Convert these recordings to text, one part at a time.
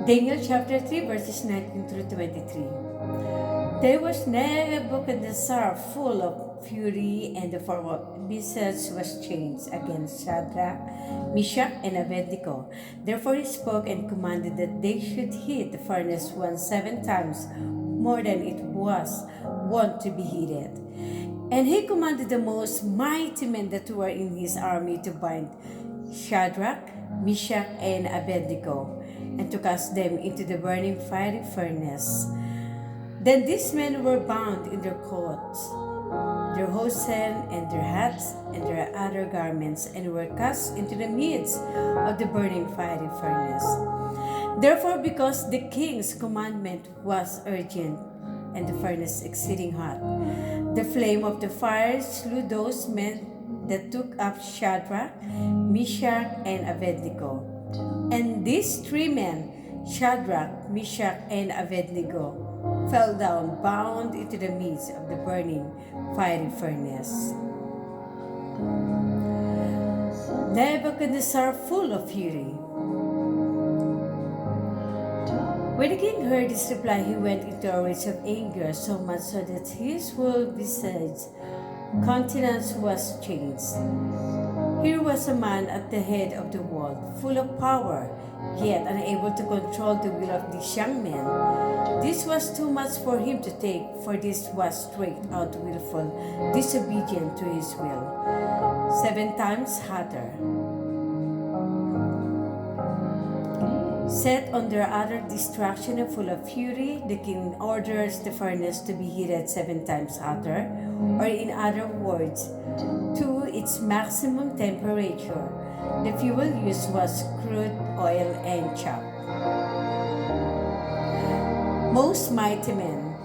Daniel chapter 3 verses 19 through 23. There was Nebuchadnezzar full of fury, and the form of beasts was changed against Shadrach, Meshach, and Abednego. Therefore he spoke and commanded that they should heat the furnace 7 times more than it was wont to be heated. And he commanded the most mighty men that were in his army to bind Shadrach, Meshach, and Abednego, and to cast them into the burning fiery furnace. Then these men were bound in their coats, their hosen, and their hats, and their other garments, and were cast into the midst of the burning fiery furnace. Therefore, because the king's commandment was urgent, and the furnace exceeding hot, the flame of the fire slew those men that took up Shadrach, Meshach, and Abednego. And these 3 men, Shadrach, Meshach, and Abednego, fell down bound into the midst of the burning fiery furnace. Nebuchadnezzar full of fury. When the king heard this reply, he went into a rage of anger, so much so that his whole visage countenance was changed. Here was a man at the head of the world, full of power, yet unable to control the will of these young men. This was too much for him to take, for this was straight out willful, disobedient to his will. 7 times hotter. Set on their utter destruction and full of fury, the king orders the furnace to be heated 7 times hotter, or in other words, to its maximum temperature. The fuel used was crude oil and chaff. Most mighty men.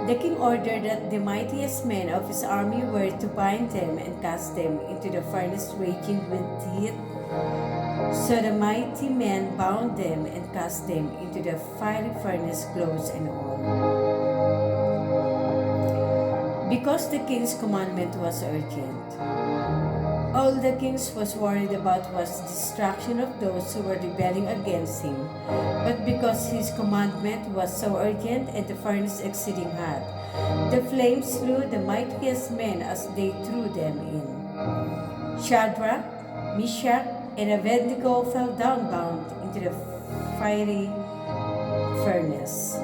The king ordered that the mightiest men of his army were to bind them and cast them into the furnace raging with heat. So the mighty men bound them and cast them into the fiery furnace, clothes and all. Because the king's commandment was urgent. All the king was worried about was the destruction of those who were rebelling against him. But because his commandment was so urgent and the furnace exceeding hot, the flames slew the mightiest men as they threw them in. Shadrach, Meshach, and Abednego fell down bound into the fiery furnace.